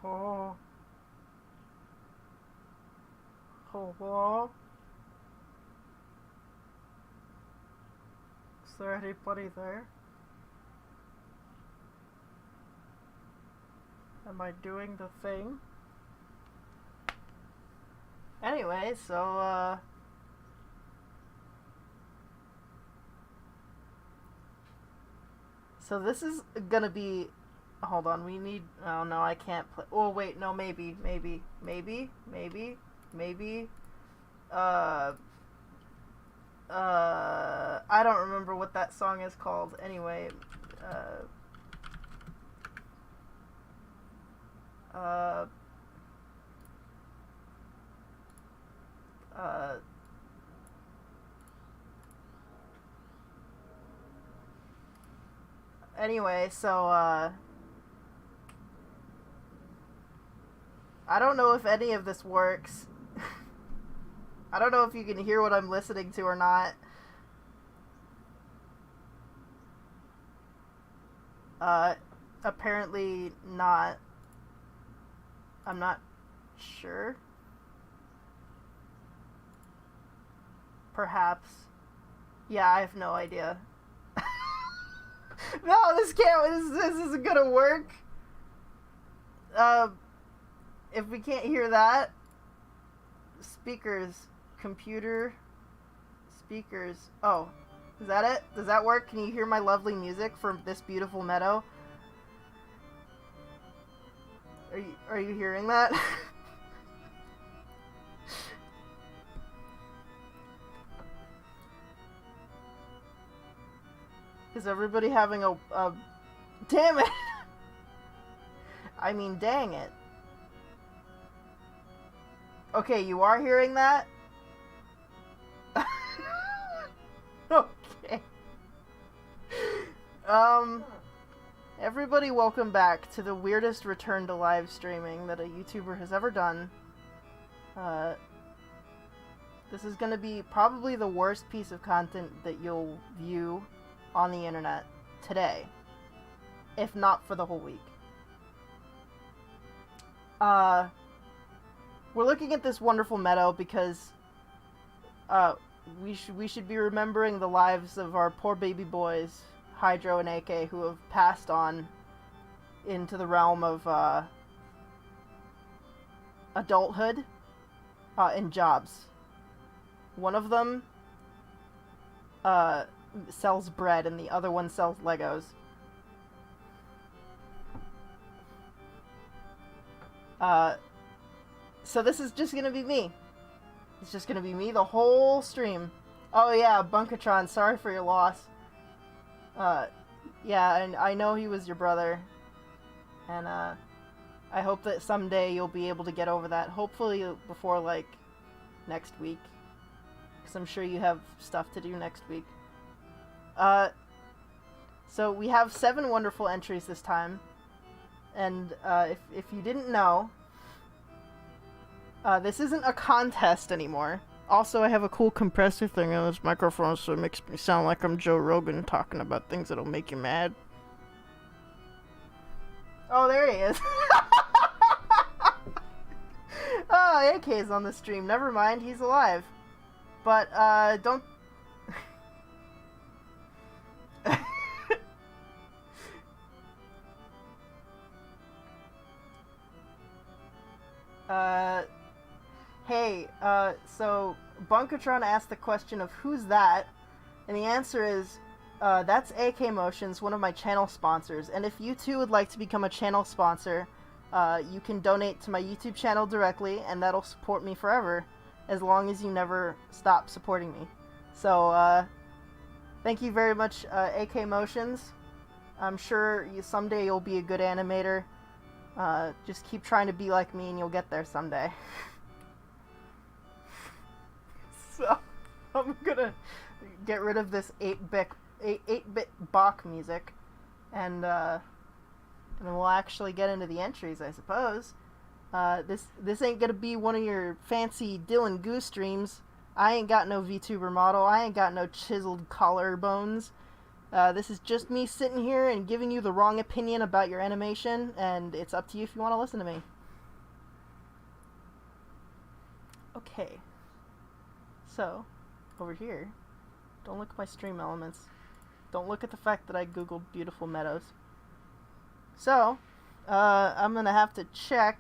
Oh. Hello? Is there anybody there? Am I doing the thing? Anyway, so this is gonna be. Hold on, we need. Oh no, I can't play. Oh wait, no, maybe. Uh, I don't remember what that song is called. Anyway, uh, uh, uh. Anyway, I don't know if any of this works. I don't know if you can hear what I'm listening to or not. Apparently not. I'm not sure. Perhaps. Yeah, I have no idea. No, this can't. This isn't gonna work. If we can't hear that, speakers, computer, speakers. Oh, is that it? Does that work? Can you hear my lovely music from this beautiful meadow? Are you hearing that? Is everybody having a damn it? I mean, dang it. Okay, you are hearing that? Okay. Everybody welcome back to the weirdest return to live streaming that a YouTuber has ever done. This is gonna be probably the worst piece of content that you'll view on the internet today, if not for the whole week. We're looking at this wonderful meadow because we should be remembering the lives of our poor baby boys, Hydro and AK, who have passed on into the realm of adulthood and jobs. One of them sells bread and the other one sells Legos. So this is just gonna be me. It's just gonna be me the whole stream. Oh yeah, Bunkatron, sorry for your loss. Yeah, and I know he was your brother. And, I hope that someday you'll be able to get over that. Hopefully before, like, next week. Because I'm sure you have stuff to do next week. So we have 7 wonderful entries this time. And, if you didn't know, this isn't a contest anymore. Also, I have a cool compressor thing on this microphone, so it makes me sound like I'm Joe Rogan talking about things that'll make you mad. Oh, there he is. Oh, AK's on the stream. Never mind, he's alive. But, don't... Hey, so Bunkatron asked the question of who's that, and the answer is, that's AK Motions, one of my channel sponsors, and if you too would like to become a channel sponsor, you can donate to my YouTube channel directly, and that'll support me forever, as long as you never stop supporting me. So, thank you very much, AK Motions. I'm sure someday you'll be a good animator. Just keep trying to be like me and you'll get there someday. So, I'm gonna get rid of this 8-bit Bach music, and then we'll actually get into the entries, I suppose. This ain't gonna be one of your fancy Dylan Goose streams. I ain't got no VTuber model, I ain't got no chiseled collarbones. This is just me sitting here and giving you the wrong opinion about your animation, and it's up to you if you want to listen to me. Okay. So, over here, don't look at my stream elements. Don't look at the fact that I googled beautiful meadows. So, I'm gonna have to check,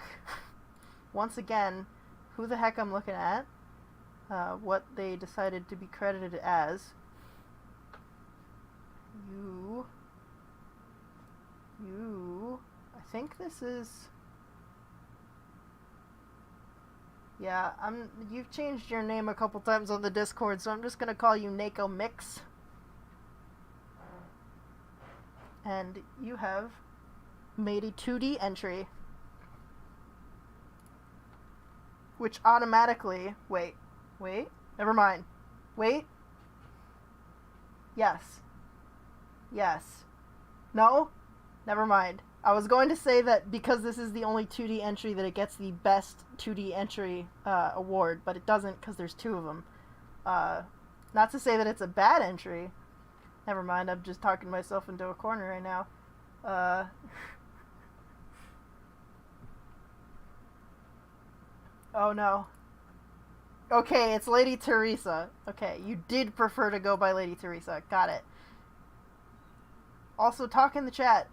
once again, who the heck I'm looking at, what they decided to be credited as. I think this is... Yeah, you've changed your name a couple times on the Discord, so I'm just gonna call you Nako Myx. And you have made a 2D entry. Which automatically... Wait. Never mind. Wait. Yes. No? Never mind. I was going to say that because this is the only 2D entry that it gets the best 2D entry award, but it doesn't because there's 2 of them. Not to say that it's a bad entry. Never mind, I'm just talking myself into a corner right now. Oh no. Okay, it's Lady Teresa. Okay, you did prefer to go by Lady Teresa. Got it. Also, talk in the chat.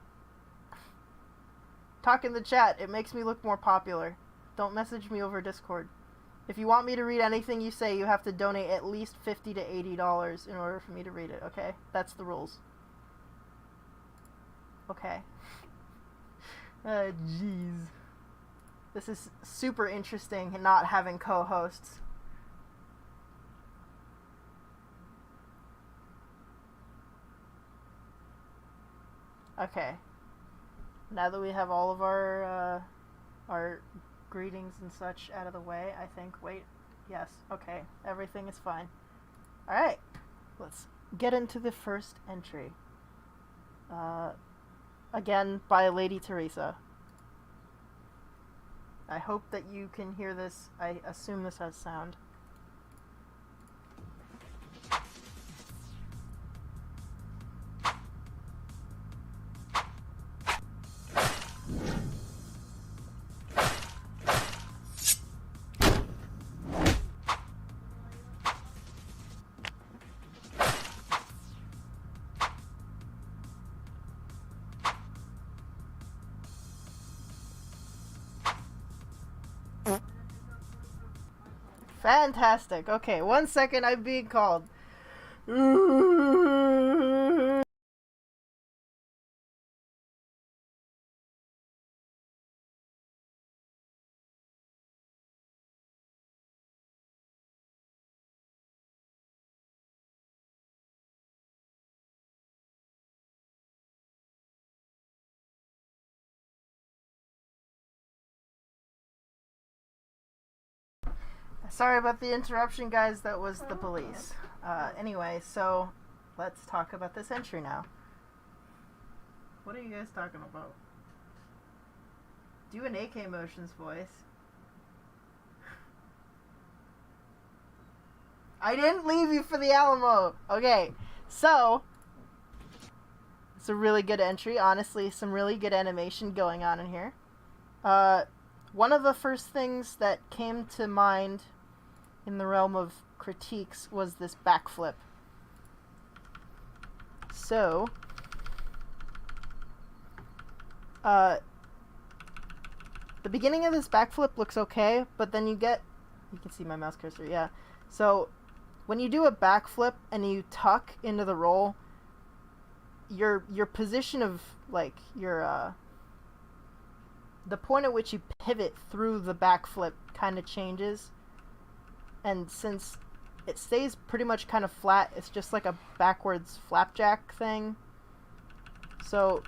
Talk in the chat. It makes me look more popular. Don't message me over Discord. If you want me to read anything you say, you have to donate at least $50 to $80 in order for me to read it, okay? That's the rules. Okay. Jeez. This is super interesting, not having co-hosts. Okay. Now that we have all of our greetings and such out of the way, I think... Wait. Yes. Okay. Everything is fine. Alright. Let's get into the first entry. Again, by Lady Teresa. I hope that you can hear this. I assume this has sound. Fantastic. Okay, 1 second, I'm being called. Sorry about the interruption, guys. That was the police. Anyway, so let's talk about this entry now. What are you guys talking about? Do an AK Motions voice. I didn't leave you for the Alamo. Okay, so it's a really good entry. Honestly, some really good animation going on in here. One of the first things that came to mind in the realm of critiques was this backflip. So, the beginning of this backflip looks okay, but then you can see my mouse cursor, yeah. So, when you do a backflip and you tuck into the roll, your position of, like, the point at which you pivot through the backflip kind of changes. And since it stays pretty much kind of flat, it's just like a backwards flapjack thing. So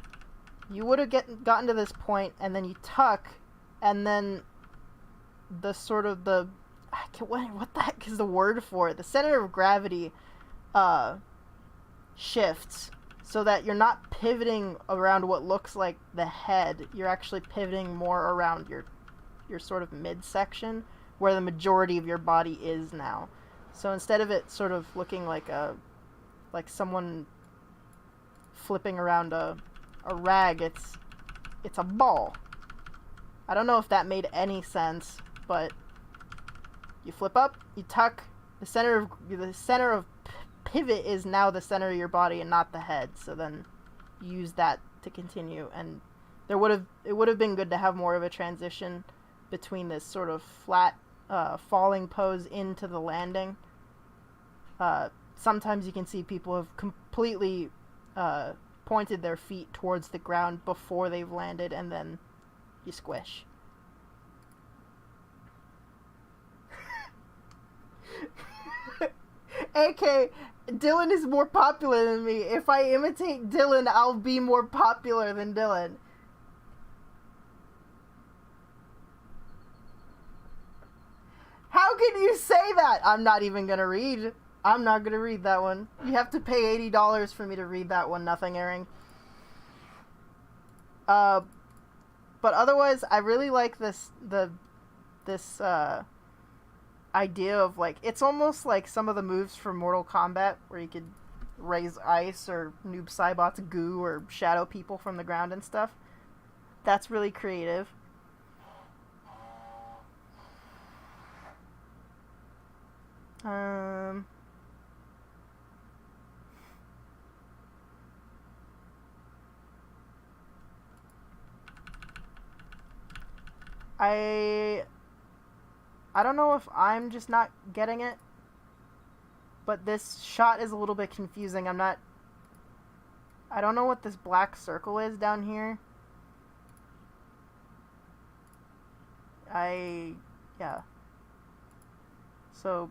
you would have gotten to this point, and then you tuck, and then the sort of the... what the heck is the word for it? The center of gravity shifts so that you're not pivoting around what looks like the head. You're actually pivoting more around your sort of midsection, where the majority of your body is now. So instead of it sort of looking like someone flipping around a rag. It's a ball. I don't know if that made any sense, but you flip up, you tuck. The center of pivot is now the center of your body and not the head. So then you use that to continue, and it would have been good to have more of a transition between this sort of flat falling pose into the landing. Sometimes you can see people have completely pointed their feet towards the ground before they've landed, and then you squish. AK, Dylan is more popular than me. If I imitate Dylan, I'll be more popular than Dylan. How can you say that? I'm not even gonna read. I'm not gonna read that one. You have to pay $80 for me to read that one, nothing airing. But otherwise, I really like this idea of, like, it's almost like some of the moves from Mortal Kombat, where you could raise ice or Noob Saibot's goo or shadow people from the ground and stuff. That's really creative. I don't know if I'm just not getting it, but this shot is a little bit confusing. I don't know what this black circle is down here. Yeah. So,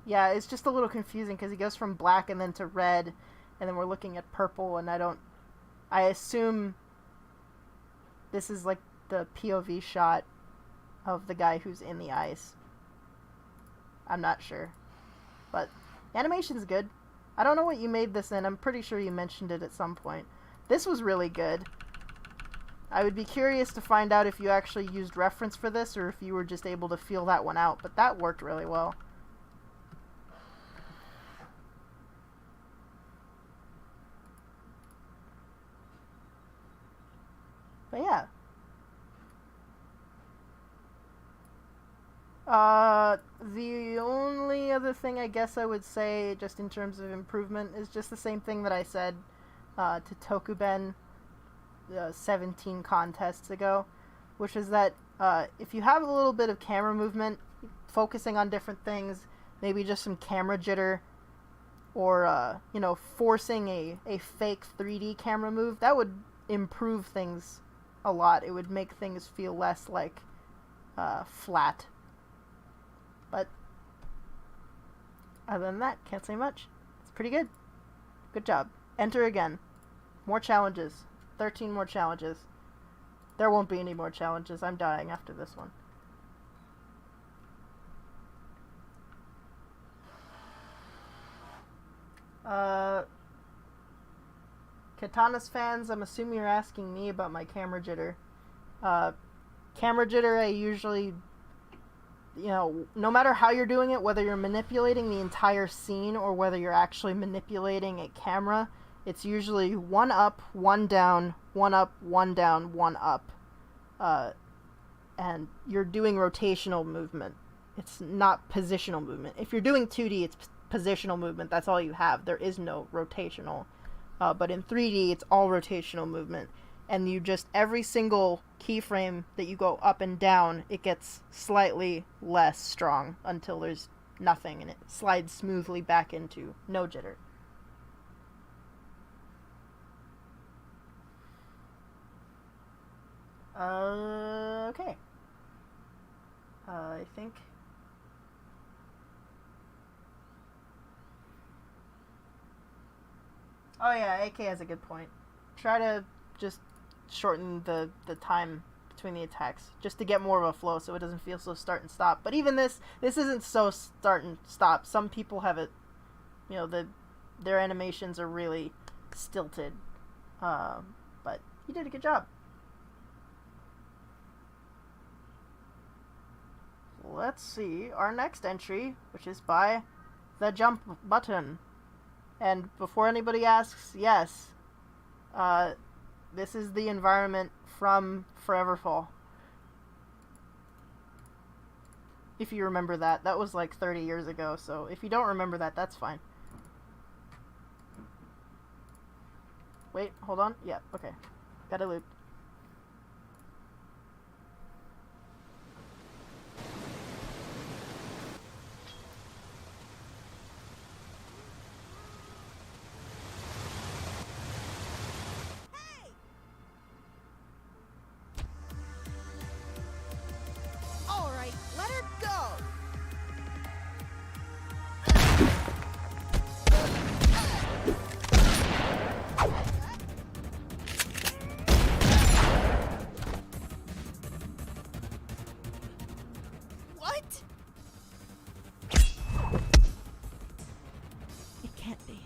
yeah, it's just a little confusing because he goes from black and then to red, and then we're looking at purple, and I assume this is like the POV shot of the guy who's in the ice. I'm not sure. But animation's good. I don't know what you made this in. I'm pretty sure you mentioned it at some point. This was really good. I would be curious to find out if you actually used reference for this or if you were just able to feel that one out, but that worked really well. But yeah. The only other thing I guess I would say, just in terms of improvement, is just the same thing that I said to Tokuben 17 contests ago, which is that if you have a little bit of camera movement, focusing on different things, maybe just some camera jitter, or, forcing a fake 3D camera move, that would improve things a lot. It would make things feel less like flat. But other than that, can't say much. It's pretty good. Good job. Enter again. More challenges. 13 more challenges. There won't be any more challenges. I'm dying after this one. Katana's fans, I'm assuming you're asking me about my camera jitter. Camera jitter, I usually, no matter how you're doing it, whether you're manipulating the entire scene or whether you're actually manipulating a camera, it's usually one up, one down, one up, one down, one up. And you're doing rotational movement. It's not positional movement. If you're doing 2D, it's positional movement. That's all you have. There is no rotational. But in 3D, it's all rotational movement. And you just, every single keyframe that you go up and down, it gets slightly less strong until there's nothing, and it slides smoothly back into no jitter. Okay. I think... Oh yeah, AK has a good point. Try to just shorten the time between the attacks, just to get more of a flow so it doesn't feel so start and stop. But even this isn't so start and stop. Some people have it, their animations are really stilted. But you did a good job. Let's see our next entry, which is by the jump button. And before anybody asks, yes, this is the environment from Foreverfall. If you remember that. That was like 30 years ago, so if you don't remember that, that's fine. Wait, hold on. Yeah, okay. Got a loop. Hey! All right, let her go. What? It can't be.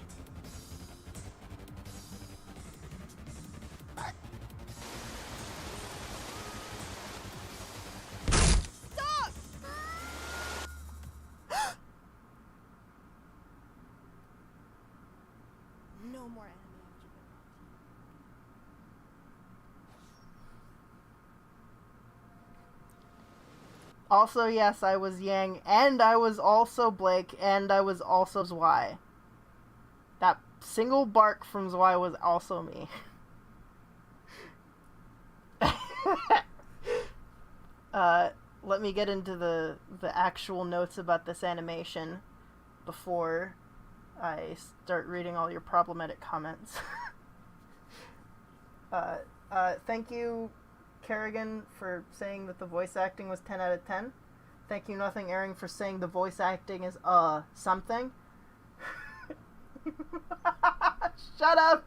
Stop! No more enemy after that. Also, yes, I was Yang, and I was also Blake, and I was also Zwei. That single bark from Zwei was also me. Let me get into the actual notes about this animation before I start reading all your problematic comments. Thank you, Kerrigan, for saying that the voice acting was 10 out of 10. Thank you, Nothing Airing, for saying the voice acting is, something. Shut up!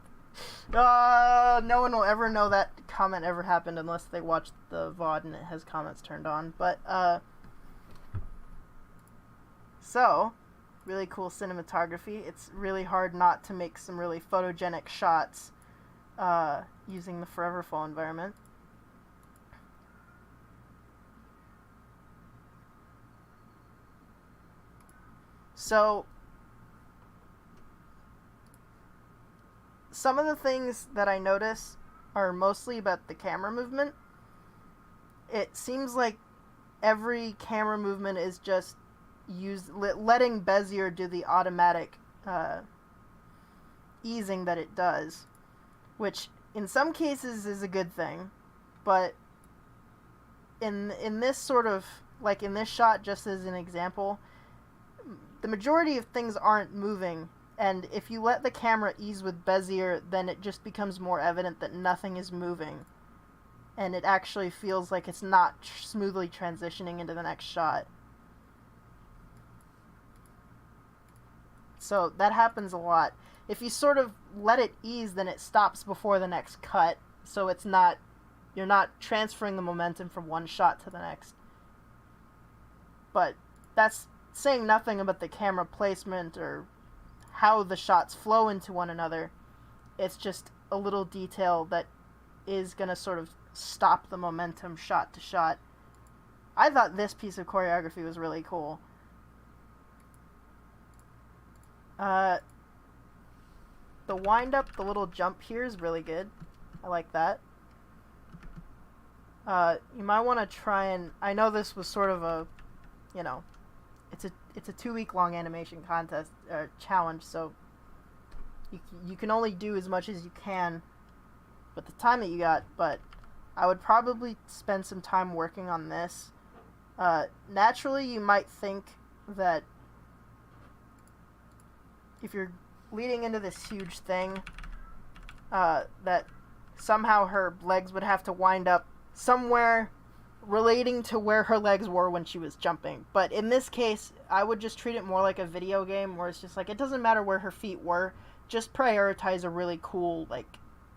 No one will ever know that comment ever happened unless they watch the VOD and it has comments turned on. But, so, really cool cinematography. It's really hard not to make some really photogenic shots, using the Foreverfall environment. So, some of the things that I notice are mostly about the camera movement. It seems like every camera movement is just letting Bezier do the automatic easing that it does, which in some cases is a good thing, but in this sort of, like in this shot, just as an example, the majority of things aren't moving, and if you let the camera ease with Bezier, then it just becomes more evident that nothing is moving, and it actually feels like it's not smoothly transitioning into the next shot. So that happens a lot. If you sort of let it ease, then it stops before the next cut, so it's not, you're not transferring the momentum from one shot to the next. But that's saying nothing about the camera placement or how the shots flow into one another. It's just a little detail that is going to sort of stop the momentum shot to shot. I thought this piece of choreography was really cool. The wind up, the little jump here is really good. I like that. You might want to try and, I know this was sort of a, you know, it's a 2-week-long animation contest challenge, so you can only do as much as you can with the time that you got. But I would probably spend some time working on this. Naturally, you might think that if you're leading into this huge thing, that somehow her legs would have to wind up somewhere relating to where her legs were when she was jumping. But in this case, I would just treat it more like a video game where it's just like, it doesn't matter where her feet were, just prioritize a really cool, like,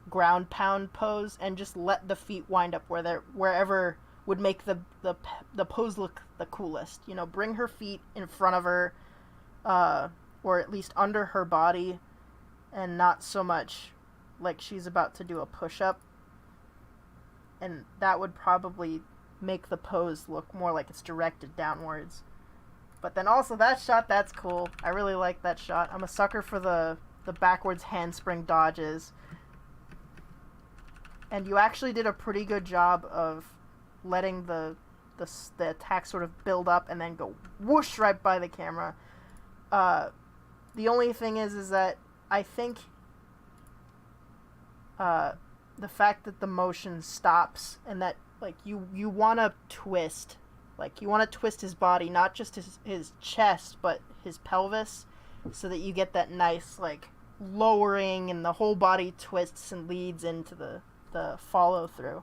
ground pound pose and just let the feet wind up wherever would make the pose look the coolest. You know, bring her feet in front of her, or at least under her body, and not so much like she's about to do a push-up. And that would probably make the pose look more like it's directed downwards. But then also that shot, that's cool. I really like that shot. I'm a sucker for the the backwards handspring dodges. And you actually did a pretty good job of letting the attack sort of build up and then go whoosh right by the camera. The only thing is that I think the fact that the motion stops and that like you want to twist, like you want to twist his body, not just his chest but his pelvis, so that you get that nice like lowering and the whole body twists and leads into the follow through.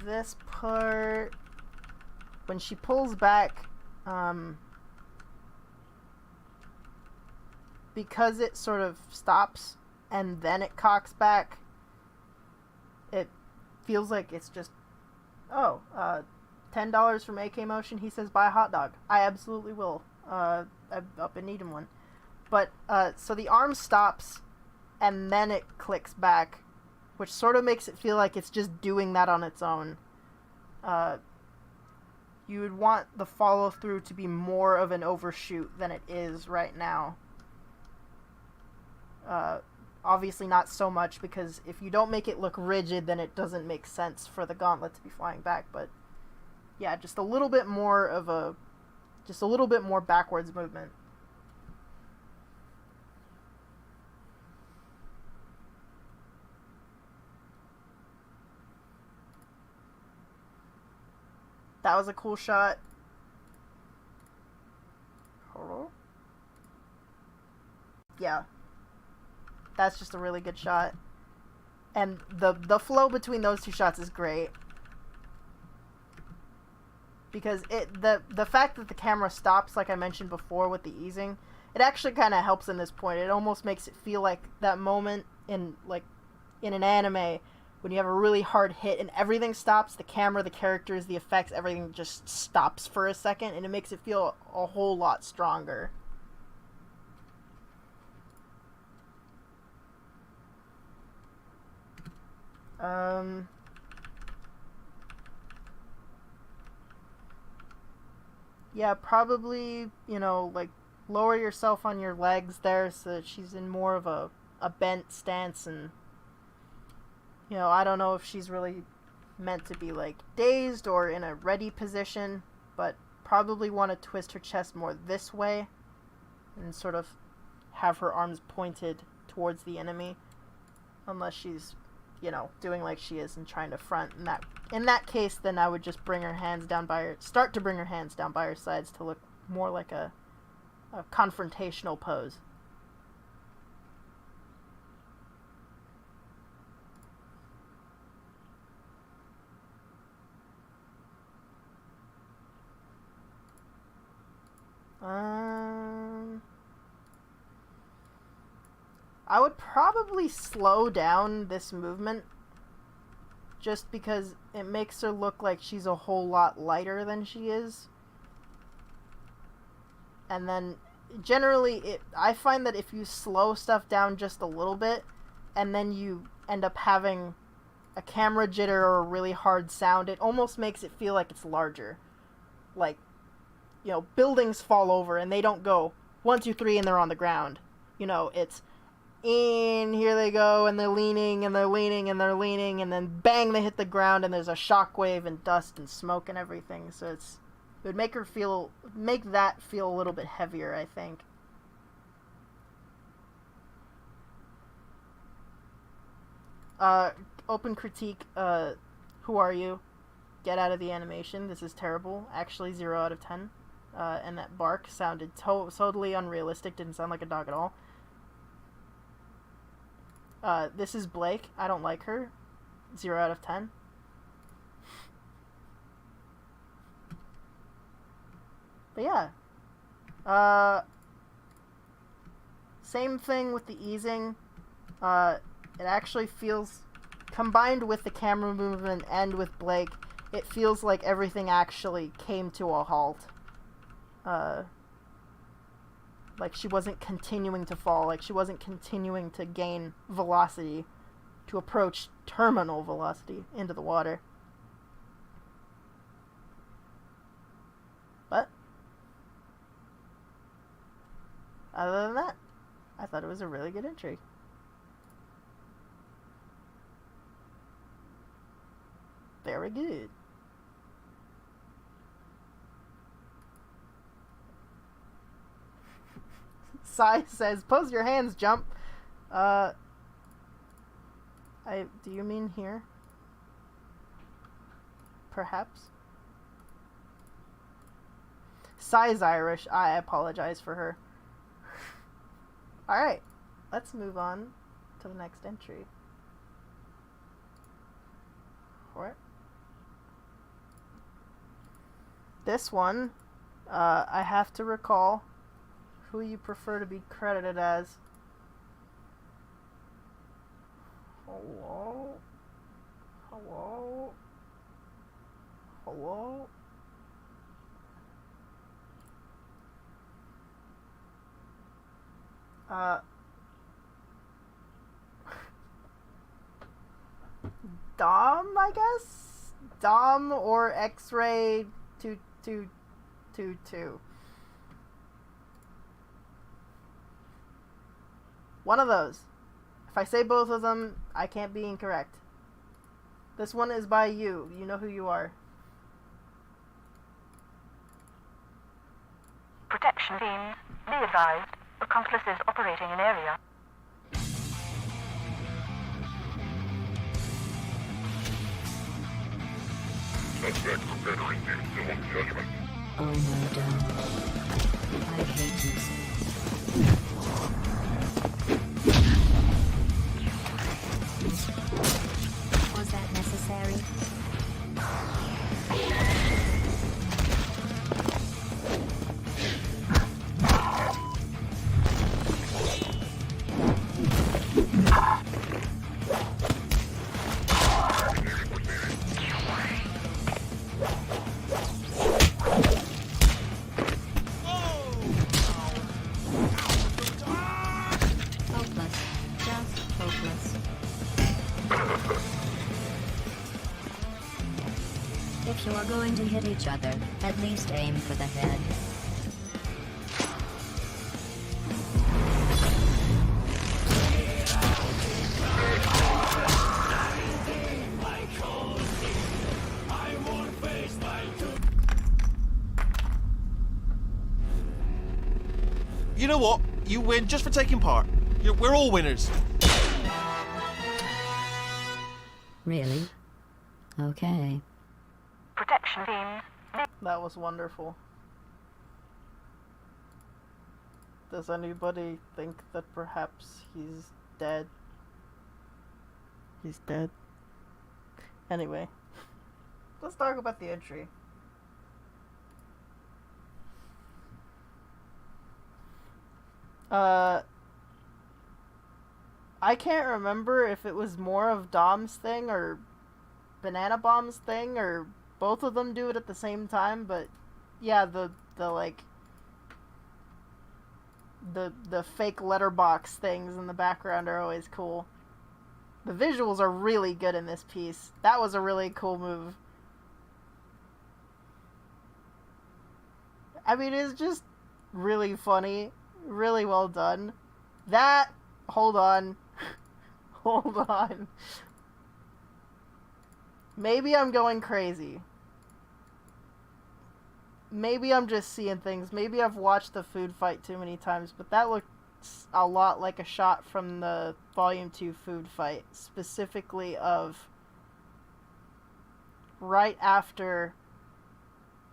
This part, when she pulls back, because it sort of stops and then it cocks back, it feels like it's just, oh, $10 from AK Motion. He says buy a hot dog. I absolutely will. I've been needing one. But, so the arm stops and then it clicks back, which sort of makes it feel like it's just doing that on its own. You would want the follow-through to be more of an overshoot than it is right now. Obviously not so much, because if you don't make it look rigid, then it doesn't make sense for the gauntlet to be flying back. But yeah, just a little bit more backwards movement. That was a cool shot. Hello? Yeah. That's just a really good shot. And the flow between those two shots is great. Because the fact that the camera stops, like I mentioned before with the easing, it actually kind of helps in this point. It almost makes it feel like that moment in an anime when you have a really hard hit and everything stops, the camera, the characters, the effects, everything just stops for a second, and it makes it feel a whole lot stronger. Yeah, probably, like, lower yourself on your legs there so that she's in more of a bent stance, and, I don't know if she's really meant to be, like, dazed or in a ready position, but probably want to twist her chest more this way and sort of have her arms pointed towards the enemy, unless she's, doing like she is and trying to front. In that case, then I would just start to bring her hands down by her sides to look more like a confrontational pose. I would probably slow down this movement just because it makes her look like she's a whole lot lighter than she is. And then generally I find that if you slow stuff down just a little bit and then you end up having a camera jitter or a really hard sound, it almost makes it feel like it's larger. Like, buildings fall over and they don't go 1, 2, 3 and they're on the ground. It's in, here they go, and they're leaning, and they're leaning, and they're leaning, and then bang, they hit the ground, and there's a shockwave and dust and smoke and everything. So it would make that feel a little bit heavier, I think. Open critique, who are you? Get out of the animation. This is terrible. Actually, 0 out of 10. And that bark sounded totally unrealistic. Didn't sound like a dog at all. This is Blake. I don't like her. 0 out of 10. But yeah. Same thing with the easing. It actually feels, combined with the camera movement and with Blake, it feels like everything actually came to a halt. Like she wasn't continuing to fall, like she wasn't continuing to gain velocity to approach terminal velocity into the water. But Other than that, I thought it was a really good entry. Very good. Sai says, pose your hands, jump. Do you mean here? Perhaps? Sai's Irish. I apologize for her. Alright, let's move on to the next entry. What? This one, I have to recall who you prefer to be credited as. Hello? Hello? Hello? Dom, I guess? Dom or X-Ray 2222. One of those. If I say both of them, I can't be incorrect. This one is by you. You know who you are. Protection team, be advised. Accomplices operating in area. Suspect entering the zone judgment. Oh no, Dom. I hate you so. Was that necessary? If you are going to hit each other, at least aim for the head. You know what? You win just for taking part. We're all winners. Really? Okay. Protection team. That was wonderful. Does anybody think that perhaps he's dead? He's dead. Anyway, let's talk about the entry. I can't remember if it was more of Dom's thing or Banana Bomb's thing, or both of them do it at the same time, but yeah, the fake letterbox things in the background are always cool. The visuals are really good in this piece. That was a really cool move. I mean, it's just really funny, really well done. That, hold on. Hold on. Maybe I'm going crazy. Maybe I'm just seeing things. Maybe I've watched the food fight too many times, but that looks a lot like a shot from the Volume 2 food fight. Specifically of right after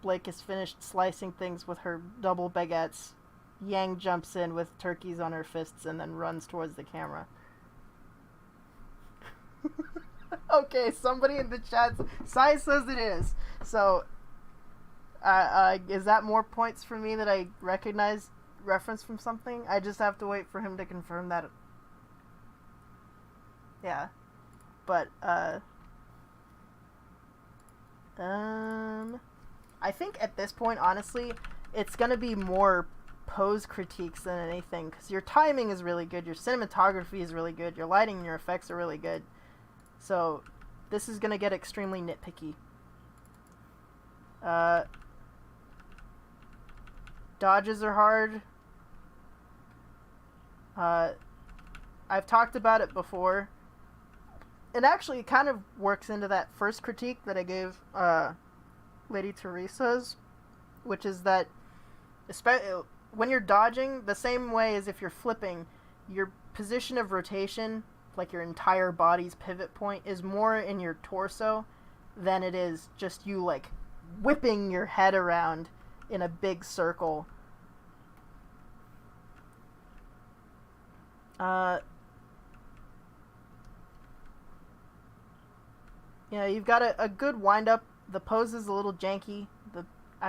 Blake has finished slicing things with her double baguettes. Yang jumps in with turkeys on her fists and then runs towards the camera. Okay, somebody in the chat, Sai says it is. So, is that more points for me that I recognize reference from something? I just have to wait for him to confirm that. Yeah. But, I think at this point, honestly, it's gonna be more pose critiques than anything, because your timing is really good, your cinematography is really good, your lighting and your effects are really good. So, this is gonna get extremely nitpicky. Dodges are hard. I've talked about it before. It actually kind of works into that first critique that I gave Lady Teresa's, which is that when you're dodging, the same way as if you're flipping, your position of rotation, like your entire body's pivot point, is more in your torso than it is just you, like, whipping your head around in a big circle. Yeah, you've got a good wind-up. The pose is a little janky.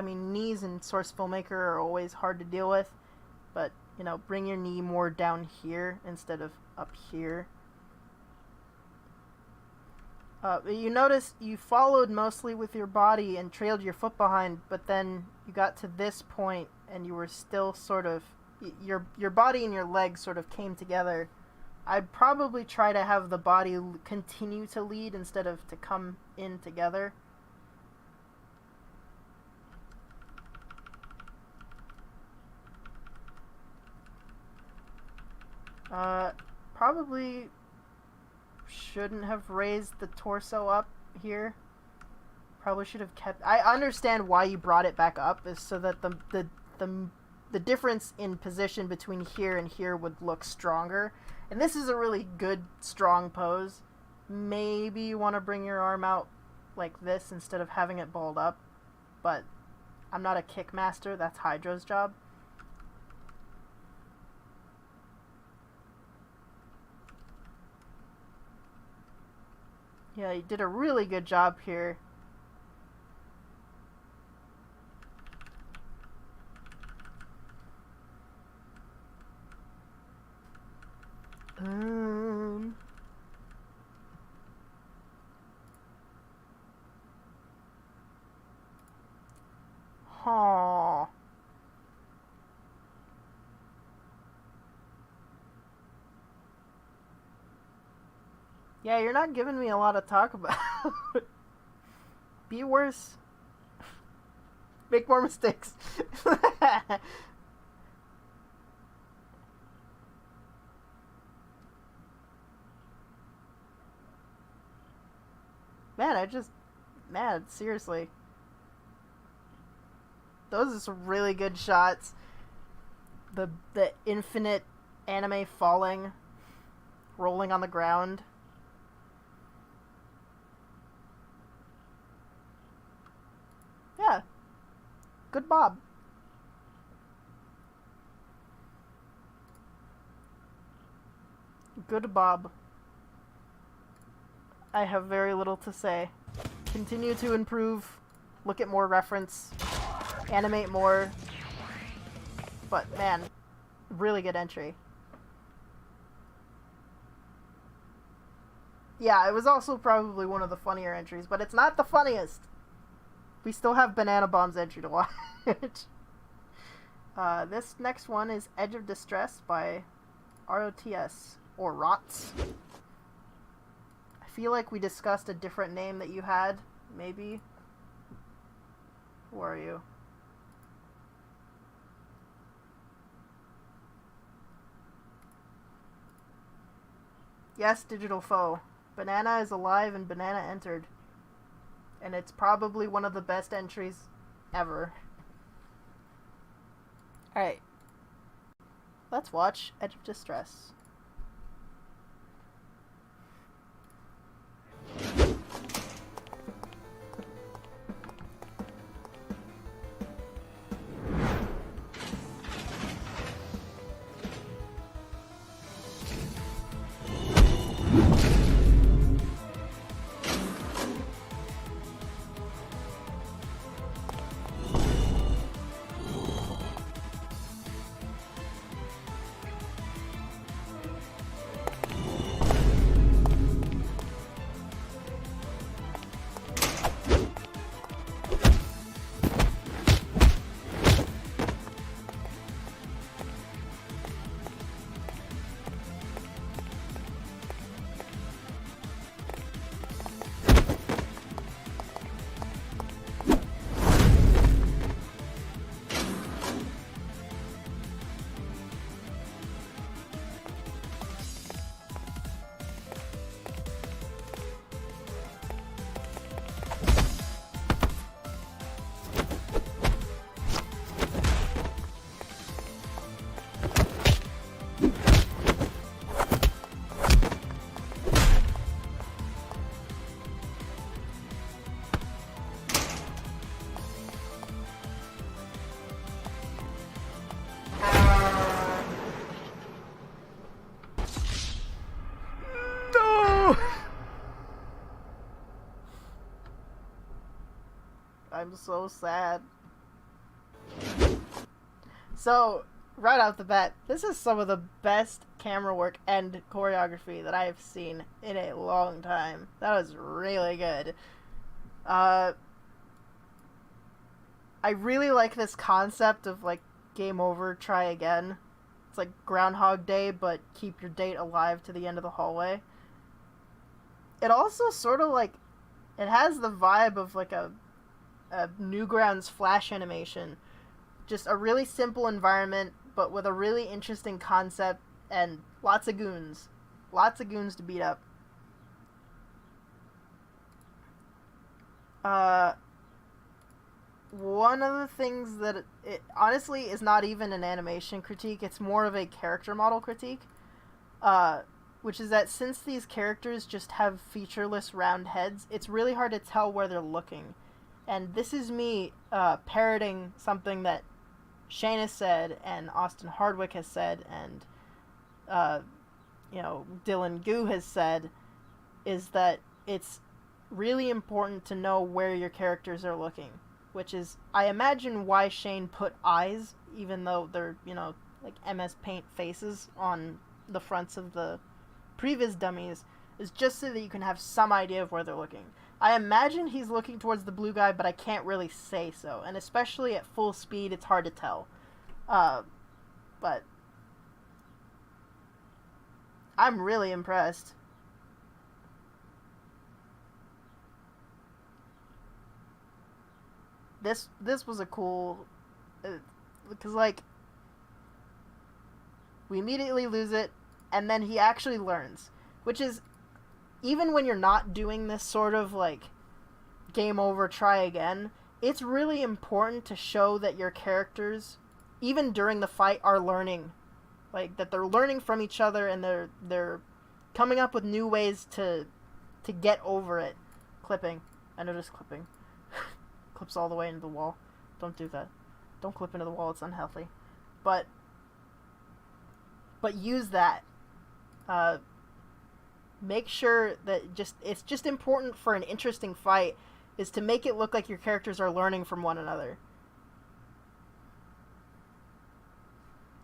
Knees in Source Filmmaker are always hard to deal with. But, bring your knee more down here instead of up here. You notice you followed mostly with your body and trailed your foot behind, but then you got to this point and you were still sort of... Your body and your legs sort of came together. I'd probably try to have the body continue to lead instead of to come in together. Probably shouldn't have raised the torso up here. Probably should have kept... I understand why you brought it back up, is so that the difference in position between here and here would look stronger. And this is a really good, strong pose. Maybe you want to bring your arm out like this instead of having it balled up. But I'm not a kick master. That's Hydro's job. Yeah, you did a really good job here. Huh. Yeah, you're not giving me a lot to talk about. Be worse. Make more mistakes. Man, seriously. Those are some really good shots. The infinite anime falling, rolling on the ground. Yeah. Good bob. Good bob. I have very little to say. Continue to improve. Look at more reference. Animate more. But, man, really good entry. Yeah, it was also probably one of the funnier entries, but it's not the funniest. We still have Banana Bomb's entry to watch. This next one is Edge of Distress by ROTS, or ROTS. I feel like we discussed a different name that you had, maybe. Who are you? Yes, Digital Foe. Banana is alive and Banana entered. And it's probably one of the best entries ever. Alright. Let's watch Edge of Distress. I'm so sad. So, right off the bat, this is some of the best camera work and choreography that I have seen in a long time. That was really good. I really like this concept of, like, game over, try again. It's like Groundhog Day, but keep your date alive to the end of the hallway. It also sort of, like, it has the vibe of, like, a Newgrounds Flash animation. Just a really simple environment, but with a really interesting concept and lots of goons. Lots of goons to beat up. One of the things that it honestly is not even an animation critique, it's more of a character model critique. Which is that since these characters just have featureless round heads, it's really hard to tell where they're looking. And this is me parroting something that Shane has said, and Austin Hardwick has said, and Dylan Gu has said, is that it's really important to know where your characters are looking. Which is, I imagine why Shane put eyes, even though they're, like MS Paint faces on the fronts of the previous dummies, is just so that you can have some idea of where they're looking. I imagine he's looking towards the blue guy, but I can't really say so. And especially at full speed, it's hard to tell. But I'm really impressed. This was a cool... because, like, we immediately lose it, and then he actually learns. Which is, even when you're not doing this sort of, like, game over, try again, it's really important to show that your characters, even during the fight, are learning. Like, that they're learning from each other, and they're coming up with new ways to get over it. Clipping. I noticed clipping. Clips all the way into the wall. Don't do that. Don't clip into the wall, it's unhealthy. But use that. Make sure that it's just important for an interesting fight is to make it look like your characters are learning from one another.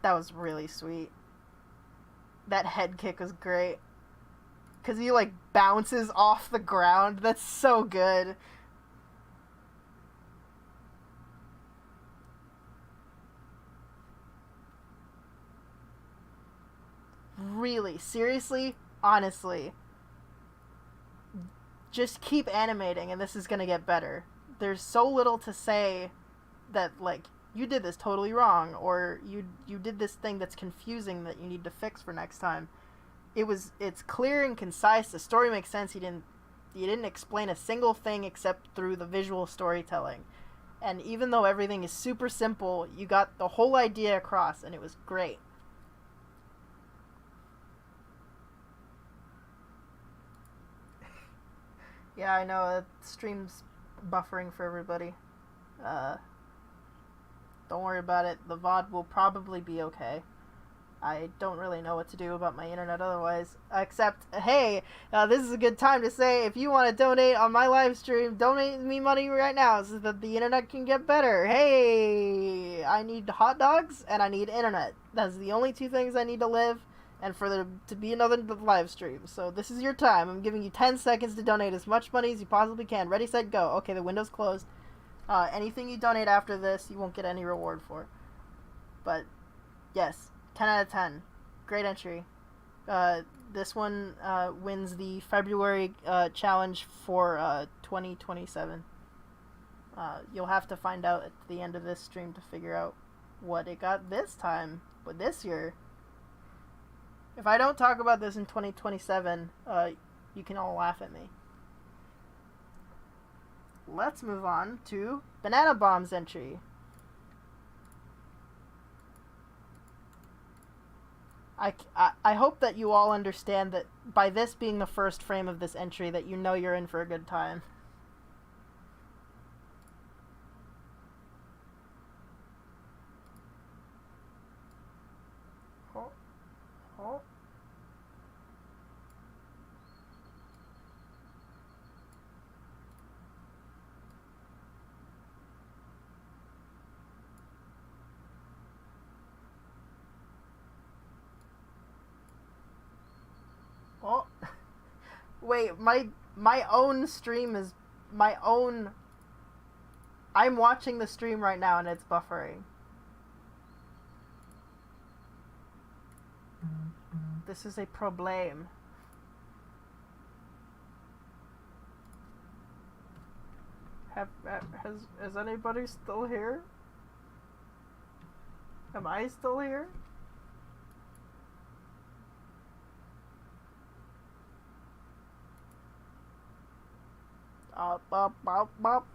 That was really sweet. That head kick was great. Because he, like, bounces off the ground. That's so good. Really, seriously, honestly, just keep animating and this is gonna get better. There's so little to say that, like, you did this totally wrong, or you did this thing that's confusing that you need to fix for next time. It's clear and concise, the story makes sense, you didn't explain a single thing except through the visual storytelling. And even though everything is super simple, you got the whole idea across, and it was great. Yeah, I know, stream's buffering for everybody. Don't worry about it, the VOD will probably be okay. I don't really know what to do about my internet otherwise, except, hey, this is a good time to say, if you want to donate on my live stream, donate me money right now so that the internet can get better. Hey, I need hot dogs and I need internet. That's the only two things I need to live, and for there to be another live stream. So this is your time. I'm giving you 10 seconds to donate as much money as you possibly can. Ready, set, go. Okay, the window's closed. Anything you donate after this, you won't get any reward for. But, yes, 10 out of 10. Great entry. This one wins the February challenge for 2027. You'll have to find out at the end of this stream to figure out what it got this time. But this year, if I don't talk about this in 2027, you can all laugh at me. Let's move on to Banana Bomb's entry. I hope that you all understand that by this being the first frame of this entry that you know you're in for a good time. Oh. Wait, my own stream is my own. I'm watching the stream right now and it's buffering. This is a problem. Is anybody still here? Am I still here? Bop.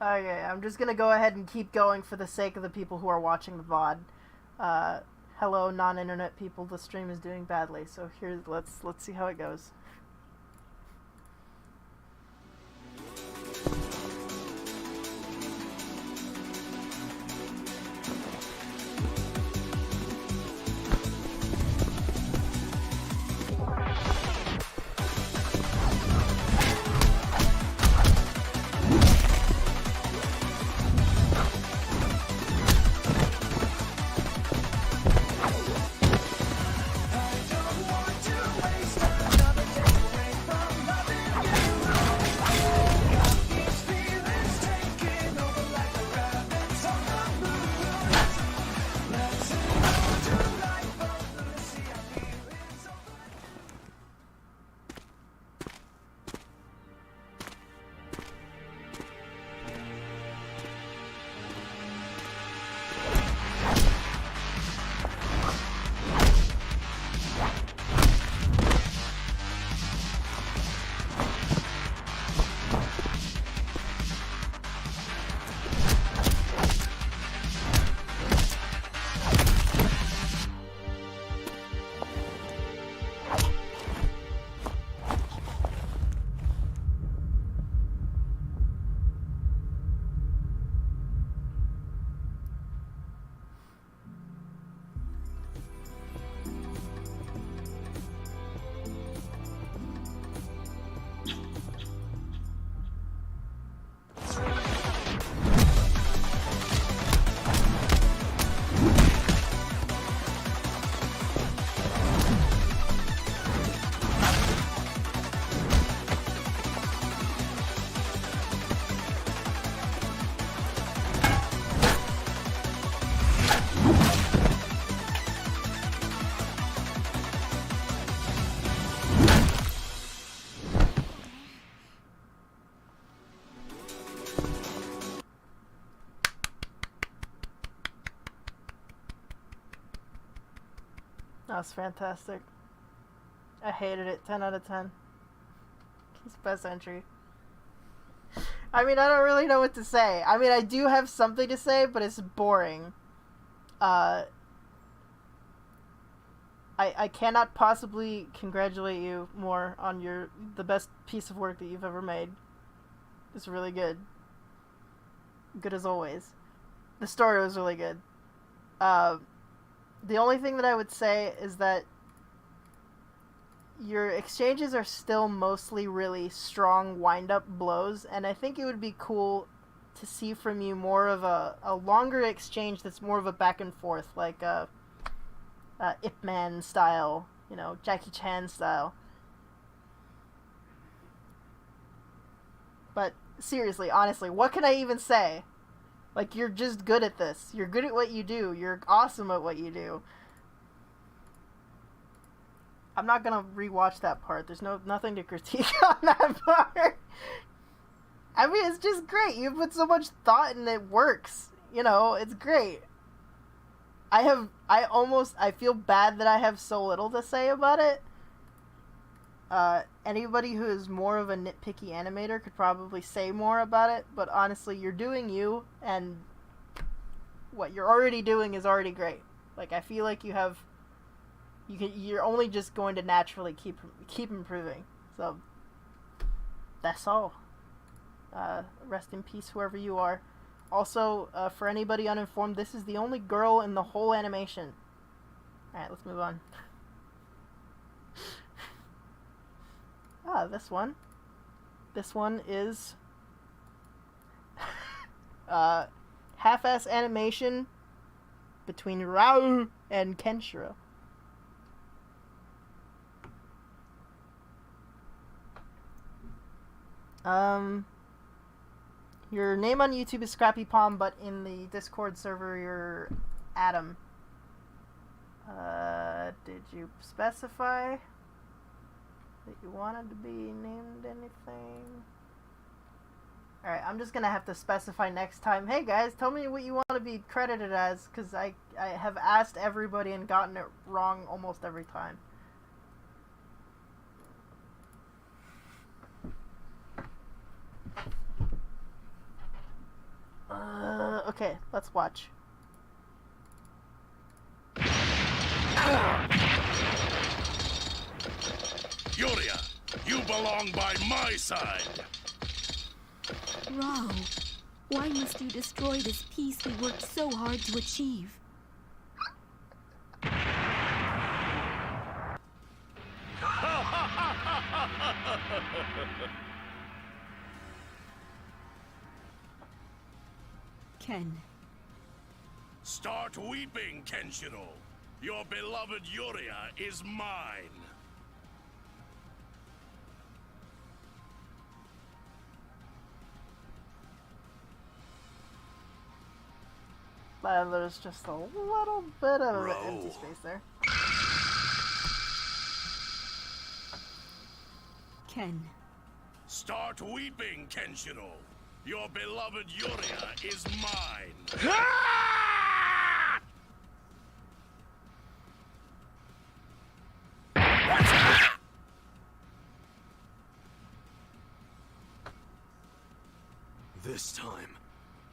Okay, I'm just gonna go ahead and keep going for the sake of the people who are watching the VOD. Hello, non-internet people. The stream is doing badly, so here, let's see how it goes. That was fantastic. I hated it. 10 out of 10. It's best entry. I mean, I don't really know what to say. I mean, I do have something to say, but it's boring. I cannot possibly congratulate you more on the best piece of work that you've ever made. It's really good. Good as always. The story was really good. The only thing that I would say is that your exchanges are still mostly really strong wind-up blows, and I think it would be cool to see from you more of a longer exchange that's more of a back and forth, like Ip Man style, you know, Jackie Chan style. But seriously, honestly, what can I even say? Like, you're just good at this. You're good at what you do. You're awesome at what you do. I'm not gonna rewatch that part. There's nothing to critique on that part. I mean, it's just great. You put so much thought and it works. You know, it's great. I feel bad that I have so little to say about it. Anybody who is more of a nitpicky animator could probably say more about it, but honestly, you're doing you, and what you're already doing is already great. Like, I feel like you're only just going to naturally keep improving. So, that's all. Rest in peace, whoever you are. Also, for anybody uninformed, this is the only girl in the whole animation. Alright, let's move on. This one. This one is half-ass animation between Rao and Kenshiro. Your name on YouTube is Scrappy Pom, but in the Discord server you're Adam. Did you specify that you wanted to be named anything? Alright, I'm just gonna have to specify next time. Hey guys, tell me what you want to be credited as, because I have asked everybody and gotten it wrong almost every time. Okay, let's watch. Yuria, you belong by my side. Rao, why must you destroy this peace we worked so hard to achieve? Ken. Start weeping, Kenshiro. Your beloved Yuria is mine. There's just a little bit of Roll. empty space there. Ken. Start weeping, Kenshiro. Your beloved Yuria is mine. This time,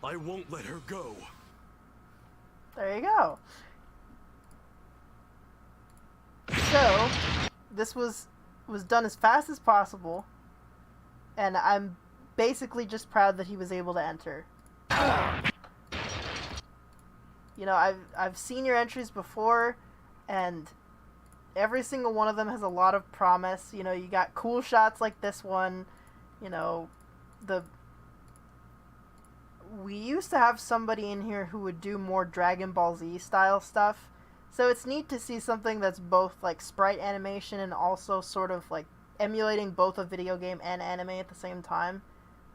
I won't let her go. There you go. So, this was done as fast as possible, and I'm basically just proud that he was able to enter. You know, I've seen your entries before, and every single one of them has a lot of promise. You know, you got cool shots like this one. You know, we used to have somebody in here who would do more Dragon Ball Z style stuff. So it's neat to see something that's both like sprite animation and also sort of like emulating both a video game and anime at the same time.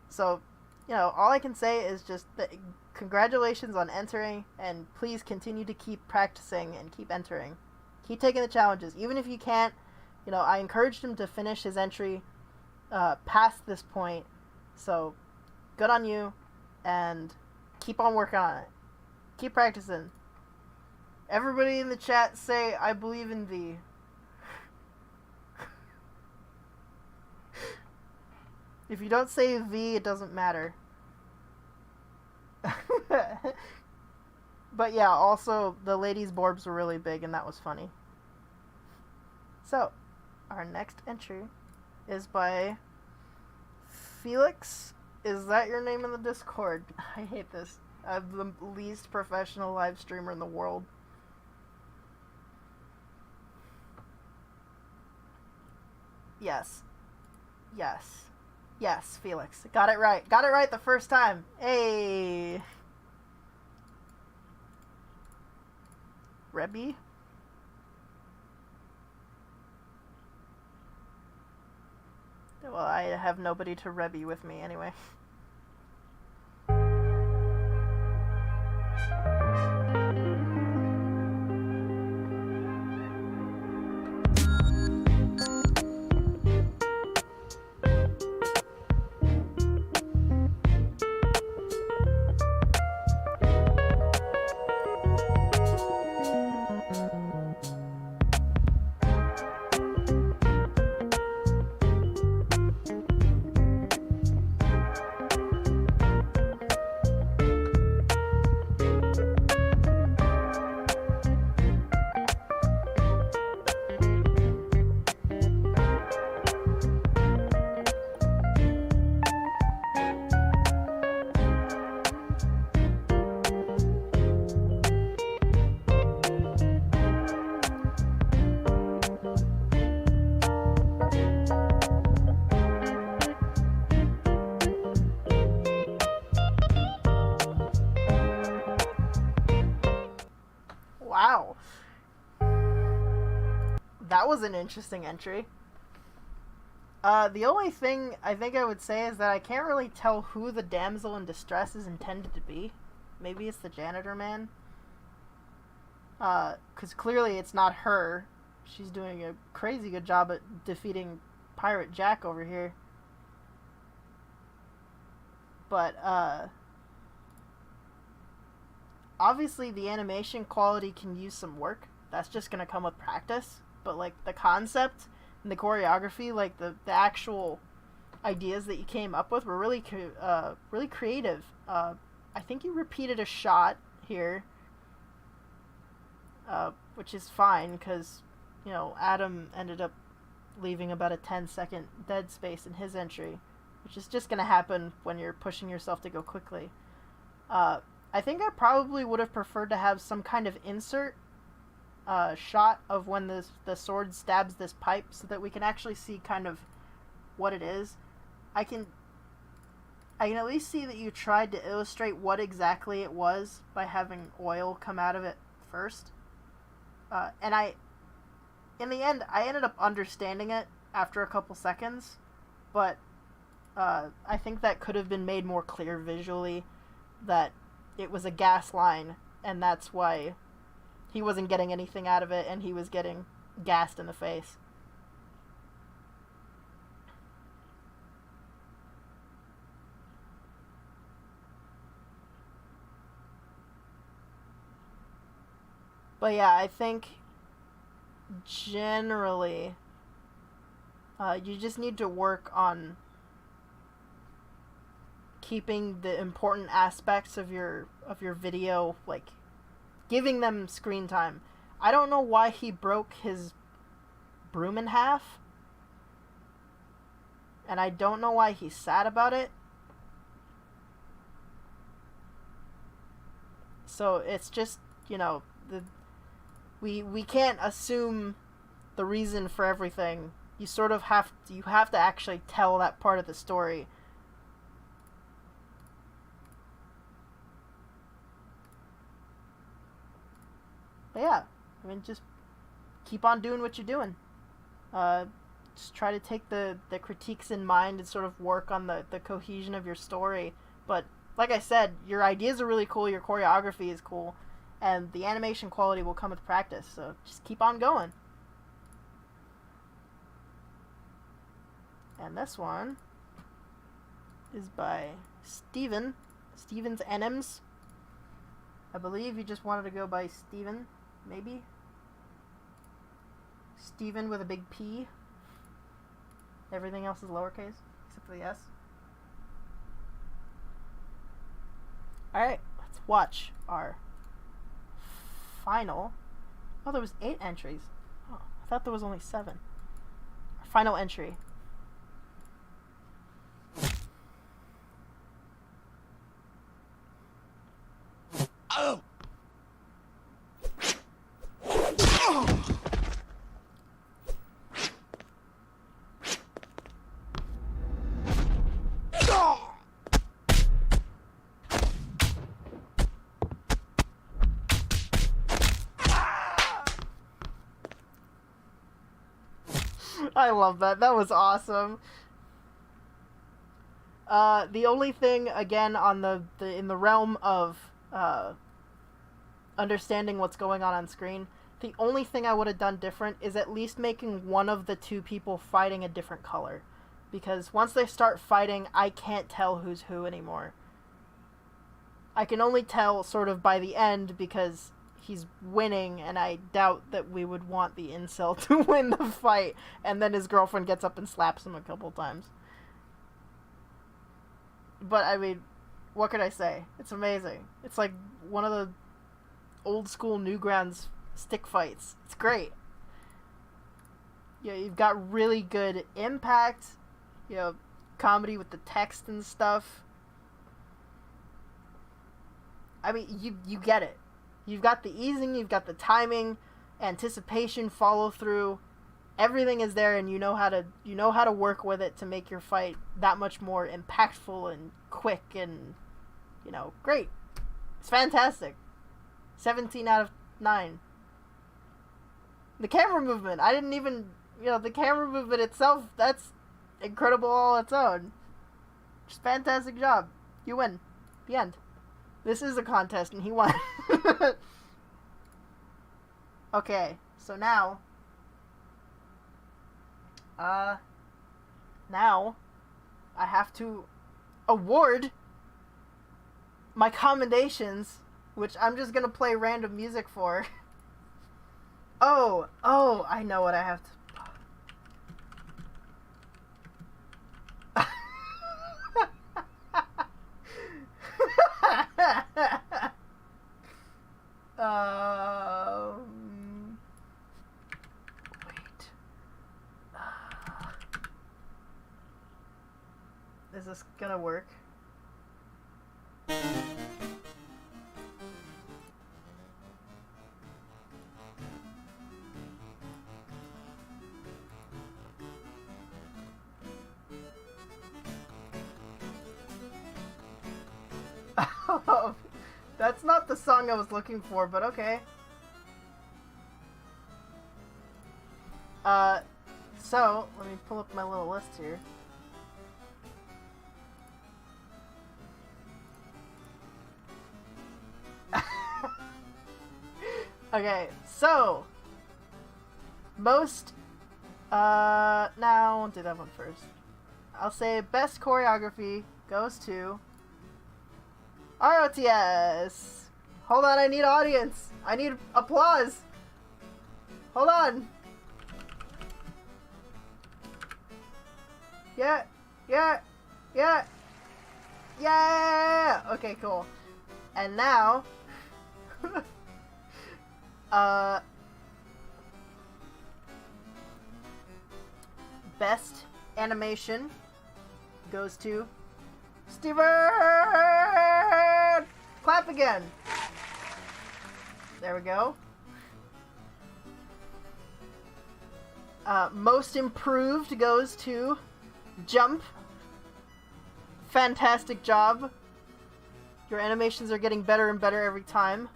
So, you know, all I can say is just that congratulations on entering, and please continue to keep practicing and keep entering. Keep taking the challenges. Even if you can't, you know, I encouraged him to finish his entry past this point. So, good on you, and keep on working on it. Keep practicing. Everybody in the chat say, I believe in thee. If you don't say V, it doesn't matter. But yeah, also, the ladies' borbs were really big, and that was funny. So, our next entry is by Felix. Is that your name in the Discord? I hate this. I'm the least professional live streamer in the world. Yes. Yes. Yes, Felix. Got it right. Got it right the first time. Hey. Rebby? Well, I have nobody to Rebby with me anyway. Wow. That was an interesting entry. The only thing I think I would say is that I can't really tell who the damsel in distress is intended to be. Maybe it's the janitor man. Because clearly it's not her. She's doing a crazy good job at defeating Pirate Jack over here. But, obviously the animation quality can use some work. That's just gonna come with practice. But, like, the concept and the choreography, like, the actual ideas that you came up with were really, really creative. I think you repeated a shot here. Which is fine, because, you know, Adam ended up leaving about a 10-second dead space in his entry, which is just going to happen when you're pushing yourself to go quickly. I think I probably would have preferred to have some kind of insert shot of when the sword stabs this pipe, so that we can actually see kind of what it is. I can at least see that you tried to illustrate what exactly it was by having oil come out of it first. And in the end, I ended up understanding it after a couple seconds, but I think that could have been made more clear visually, that it was a gas line, and that's why he wasn't getting anything out of it, and he was getting gassed in the face. But yeah, I think generally you just need to work on keeping the important aspects of your video, like giving them screen time. I don't know why he broke his broom in half, and I don't know why he's sad about it. So it's just, you know, we can't assume the reason for everything. You sort of have to actually tell that part of the story. But yeah, I mean, just keep on doing what you're doing. Just try to take the critiques in mind and sort of work on the cohesion of your story. But like I said, your ideas are really cool, your choreography is cool, and the animation quality will come with practice, so just keep on going. And this one is by Steven's Enms. I believe you just wanted to go by Steven, maybe? Steven with a big P. Everything else is lowercase, except for the S. Alright, let's watch our final... Oh, there was 8 entries. Oh, I thought there was only 7. Our final entry. Oh! I love that. That was awesome. The only thing, again, on in the realm of understanding what's going on screen, the only thing I would have done different is at least making one of the two people fighting a different color. Because once they start fighting, I can't tell who's who anymore. I can only tell sort of by the end because he's winning, and I doubt that we would want the incel to win the fight, and then his girlfriend gets up and slaps him a couple times. But, I mean, what could I say? It's amazing. It's like one of the old school Newgrounds stick fights. It's great. Yeah, you've got really good impact, you know, comedy with the text and stuff. I mean, you get it. You've got the easing, you've got the timing, anticipation, follow through. Everything is there, and you know how to work with it to make your fight that much more impactful and quick and, you know, great. It's fantastic. 17 out of 9. The camera movement. I didn't even, the camera movement itself, that's incredible all its own. Just fantastic job. You win. The end. This is a contest and he won. Okay, so now I have to award my commendations, which I'm just gonna play random music for. Oh, I know what I have to... Wait. Is this gonna work? That's not the song I was looking for, but okay. So, let me pull up my little list here. Okay, so most now I'll do that one first. I'll say best choreography goes to ROTS. Hold on, I need audience. I need applause. Hold on. Yeah. Okay, cool. And now best animation goes to Steven! Clap again! There we go. Most improved goes to Jump. Fantastic job. Your animations are getting better and better every time.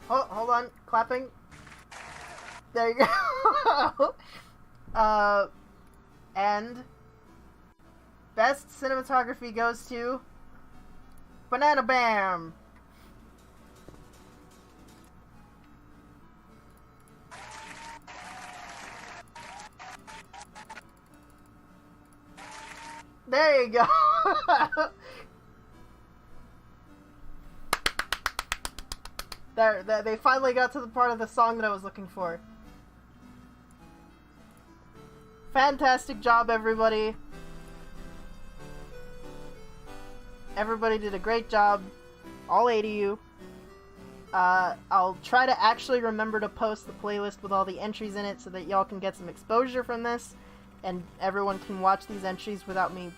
Oh, hold on. Clapping. There you go. And best cinematography goes to Banana Bam. There you go. There, they finally got to the part of the song that I was looking for. Fantastic job, everybody. Everybody did a great job. All 8 of you. I'll try to actually remember to post the playlist with all the entries in it so that y'all can get some exposure from this, and everyone can watch these entries without me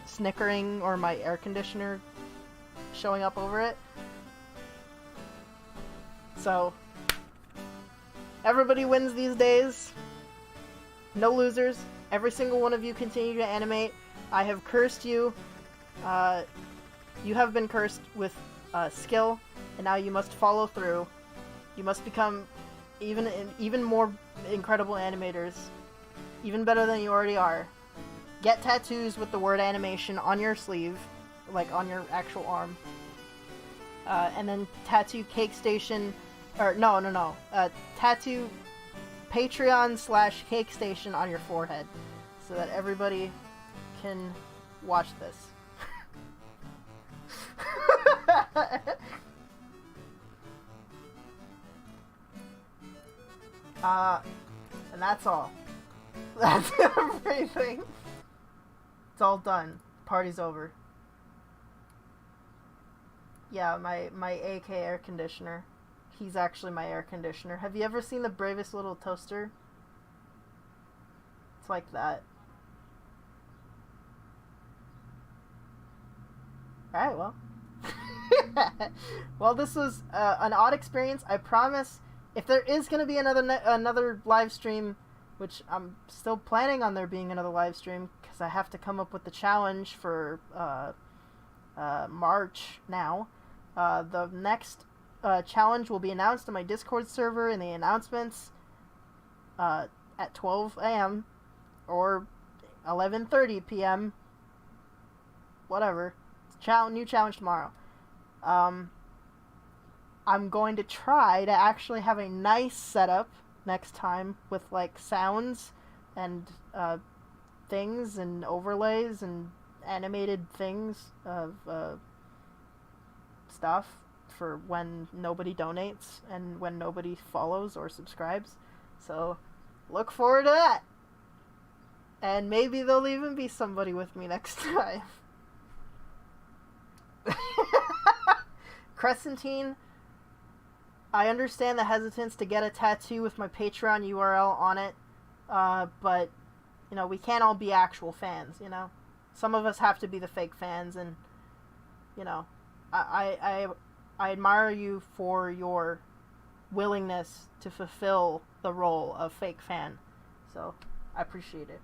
snickering or my air conditioner showing up over it. So, everybody wins these days. No losers. Every single one of you continue to animate. I have cursed you. You have been cursed with skill, and now you must follow through. You must become even more incredible animators. Even better than you already are. Get tattoos with the word animation on your sleeve, like on your actual arm. And then tattoo Cake Station, or no. Tattoo Patreon/Cake Station on your forehead, so that everybody can watch this. And that's all. That's everything. It's all done. Party's over. Yeah, my AK air conditioner. He's actually my air conditioner. Have you ever seen The Bravest Little Toaster? It's like that. Alright, well. Well, this was an odd experience. I promise, if there is going to be another live stream, which I'm still planning on there being another live stream, because I have to come up with the challenge for March now. The next challenge will be announced on my Discord server in the announcements at 12 a.m. or 11:30 p.m. Whatever. New challenge tomorrow. I'm going to try to actually have a nice setup next time with like sounds and things and overlays and animated things of stuff for when nobody donates and when nobody follows or subscribes. So look forward to that. And maybe there'll even be somebody with me next time. Crescentine, I understand the hesitance to get a tattoo with my Patreon URL on it, but, you know, we can't all be actual fans, you know? Some of us have to be the fake fans, and, you know, I admire you for your willingness to fulfill the role of fake fan, so I appreciate it.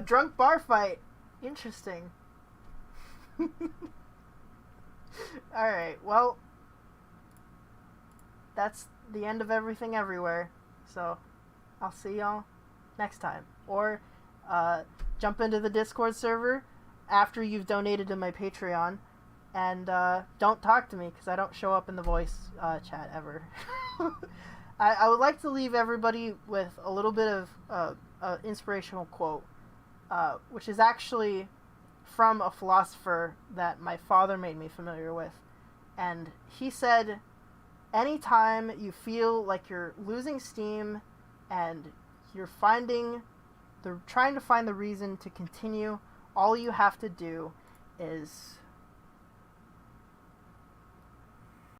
Drunk bar fight. Interesting. Alright, well, that's the end of everything everywhere. So, I'll see y'all next time. Or, jump into the Discord server after you've donated to my Patreon. And, don't talk to me, because I don't show up in the voice chat ever. I would like to leave everybody with a little bit of inspirational quote, which is actually from a philosopher that my father made me familiar with. And he said, anytime you feel like you're losing steam and you're trying to find the reason to continue, all you have to do is